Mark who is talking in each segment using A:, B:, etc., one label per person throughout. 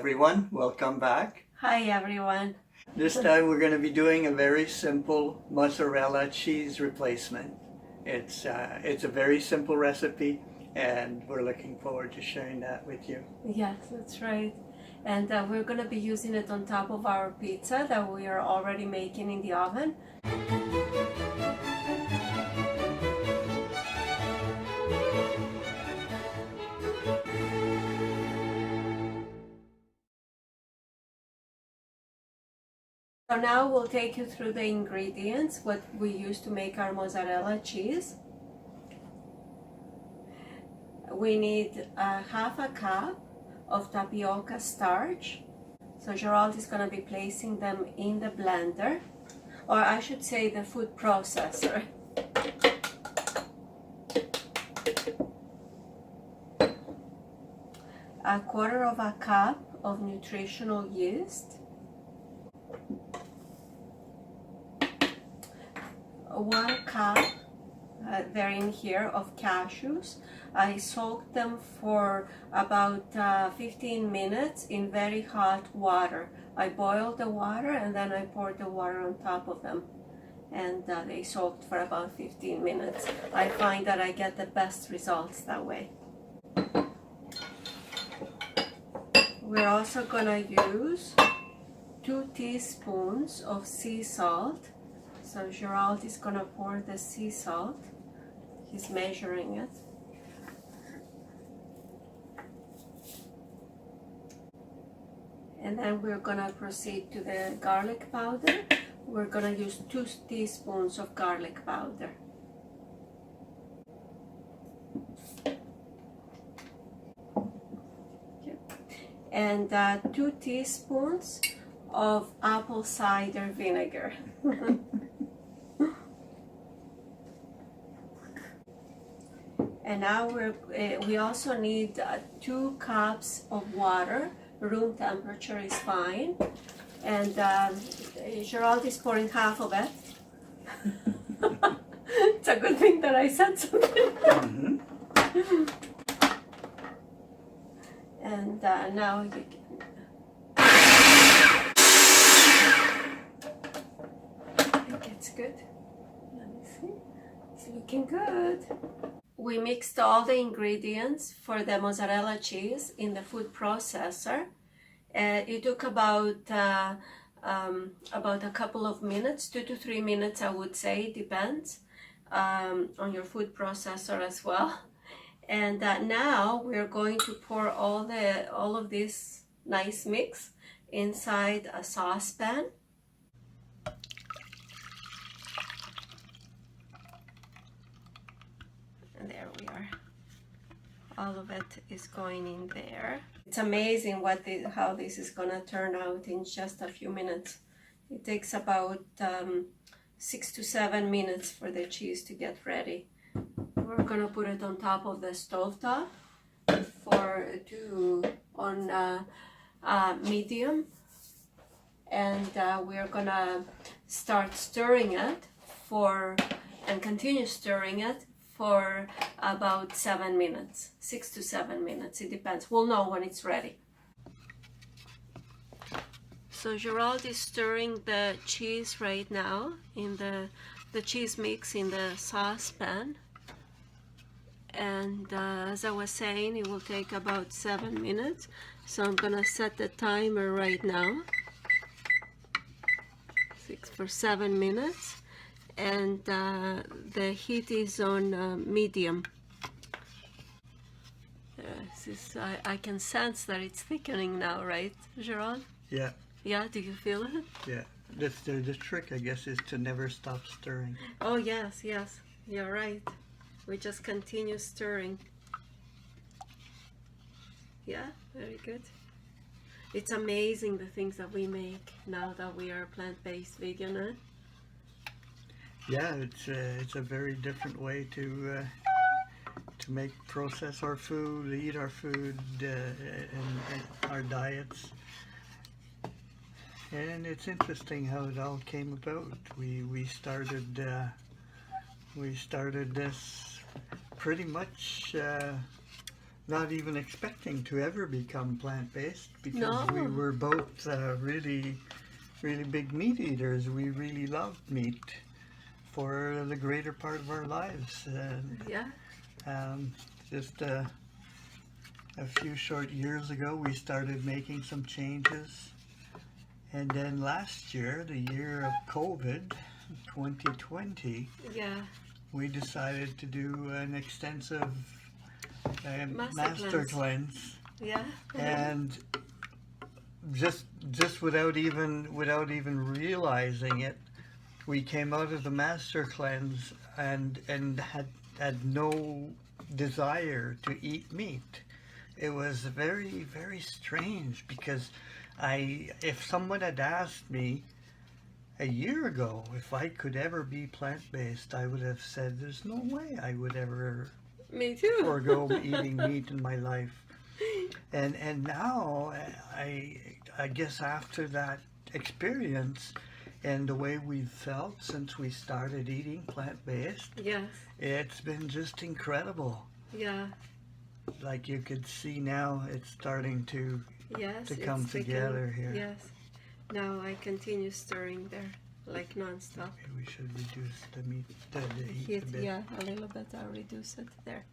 A: everyone, welcome back.
B: Hi everyone.
A: This time we're going to be doing a very simple mozzarella cheese replacement. It's a very simple recipe and we're looking forward to sharing that with you.
B: Yes, that's right. And we're going to be using it on top of our pizza that we are already making in the oven. So now we'll take you through the ingredients, what we use to make our mozzarella cheese. We need half a cup of tapioca starch. So Gerald is going to be placing them in the blender, or I should say the food processor. A quarter of a cup of nutritional yeast. 1 cup, they're in here, of cashews. I soaked them for about 15 minutes in very hot water. I boiled the water and then I poured the water on top of them. And they soaked for about 15 minutes. I find that I get the best results that way. We're also gonna use 2 teaspoons of sea salt. So Gerald is gonna pour the sea salt. He's measuring it. And then we're gonna proceed to the garlic powder. We're gonna use 2 teaspoons of garlic powder. Okay. And 2 teaspoons of apple cider vinegar. And now we also need 2 cups of water. Room temperature is fine. And Gerald is pouring half of it. It's a good thing that I said something. And now you can... I think it's good. Let me see. It's looking good. We mixed all the ingredients for the mozzarella cheese in the food processor. It took about a couple of minutes, 2 to 3 minutes, I would say, depends on your food processor as well. And now we're going to pour all of this nice mix inside a saucepan. And there we are. All of it is going in there. It's amazing how this is gonna turn out in just a few minutes. It takes about 6 to 7 minutes for the cheese to get ready. We're gonna put it on top of the stovetop on medium, and we're gonna start stirring it and continue stirring it for about 7 minutes, 6 to 7 minutes, it depends. We'll know when it's ready. So Gerald is stirring the cheese right now in the cheese mix in the saucepan. And as I was saying, it will take about 7 minutes. So I'm gonna set the timer right now. 6 for 7 minutes. And the heat is on medium. I can sense that it's thickening now, right, Gerald?
A: Yeah.
B: Yeah, do you feel it?
A: Yeah. The trick, I guess, is to never stop stirring.
B: Oh, yes, you're right. We just continue stirring. Yeah, very good. It's amazing the things that we make now that we are plant-based vegan, huh?
A: Yeah, it's a very different way to process our food, eat our food, and our diets. And it's interesting how it all came about. We started this pretty much not even expecting to ever become plant-based because
B: No.
A: we were both really big meat eaters. We really loved meat for the greater part of our lives. And
B: Yeah.
A: just a few short years ago, we started making some changes. And then last year, the year of COVID, 2020,
B: Yeah.
A: we decided to do an extensive master
B: cleanse.
A: cleanse.
B: Yeah.
A: And just without even realizing it, we came out of the master cleanse and had no desire to eat meat. It was very strange because if someone had asked me a year ago if I could ever be plant-based, I would have said there's no way I would ever
B: Me too.
A: forego eating meat in my life. And now I guess after that experience and the way we've felt since we started eating plant-based,
B: Yes.
A: it's been just incredible.
B: Yeah.
A: Like you could see now, it's starting to
B: Yes.
A: come
B: it's
A: together here.
B: Yes. Now I continue stirring there like non-stop.
A: Maybe we should reduce the meat, the heat
B: Heat,
A: a bit.
B: yeah, a little bit. I'll reduce it there.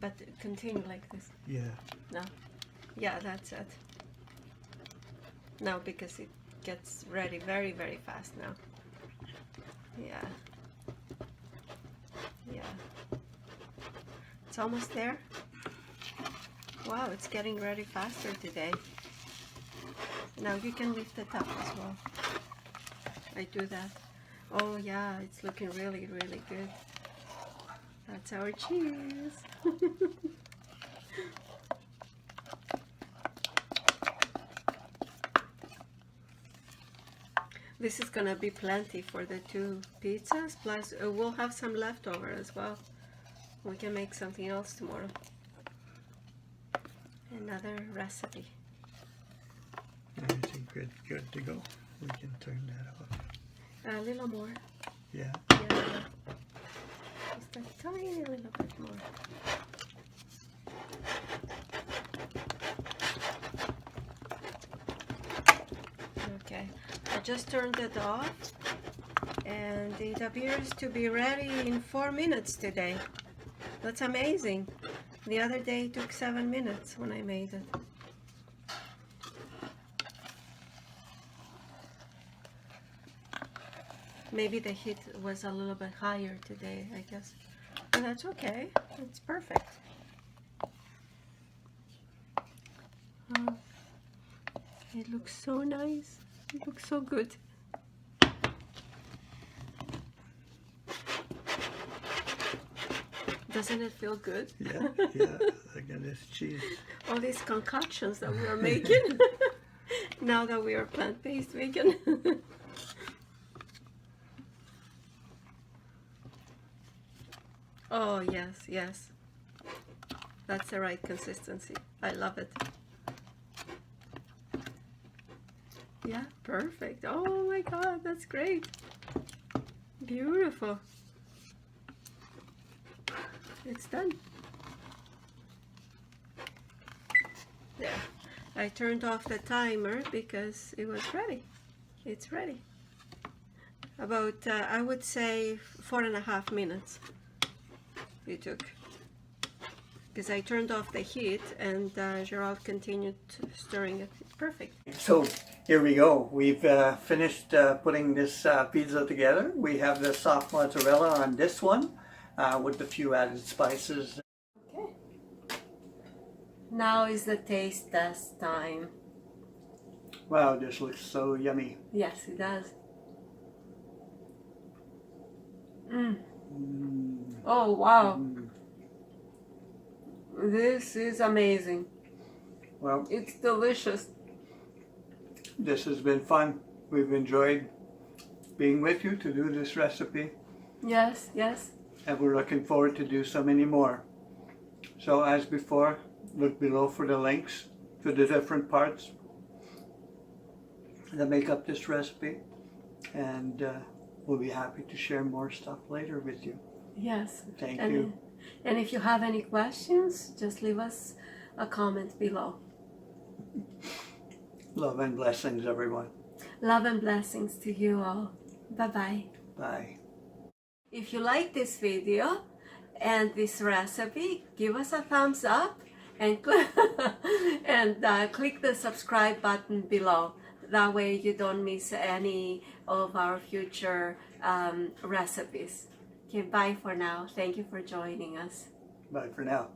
B: But continue like this.
A: Yeah.
B: No. Yeah, that's it. No, because it gets ready very fast now. Yeah. Yeah. It's almost there. Wow, it's getting ready faster today. Now you can lift it up as well. I do that. Oh yeah, it's looking really good. That's our cheese. This is gonna be plenty for the 2 pizzas, plus we'll have some leftover as well. We can make something else tomorrow. Another recipe.
A: I think we're good to go. We can turn that off.
B: A little more.
A: Yeah.
B: Yeah. Just a tiny little bit more. Okay. I just turned it off and it appears to be ready in 4 minutes today. That's amazing. The other day it took 7 minutes when I made it. Maybe the heat was a little bit higher today, I guess. But that's okay. It's perfect. Oh, it looks so nice. It looks so good. Doesn't it feel good?
A: Yeah, yeah. Look at this cheese.
B: All these concoctions that we are making now that we are plant-based vegan. Oh yes, yes. That's the right consistency. I love it. Yeah, perfect. Oh my God, that's great. Beautiful. It's done. There. I turned off the timer because it was ready. It's ready. About, I would say 4.5 minutes it took. Because I turned off the heat and Gerald continued stirring it. It's perfect.
A: So here we go. We've finished putting this pizza together. We have the soft mozzarella on this one with a few added spices.
B: Okay. Now is the taste test time.
A: Wow, this looks so yummy.
B: Yes, it does. Mm. Oh, wow. This is amazing.
A: Well,
B: It's delicious.
A: this has been fun. We've enjoyed being with you to do this recipe,
B: Yes, yes.
A: and we're looking forward to do so many more. So as before, look below for the links to the different parts that make up this recipe, and we'll be happy to share more stuff later with you.
B: Yes.
A: Thank
B: and,
A: you.
B: And if you have any questions, just leave us a comment below.
A: Love and blessings, everyone.
B: Love and blessings to you all. Bye-bye.
A: Bye.
B: If you like this video and this recipe, give us a thumbs up and click the subscribe button below. That way you don't miss any of our future recipes. Okay, bye for now. Thank you for joining us.
A: Bye for now.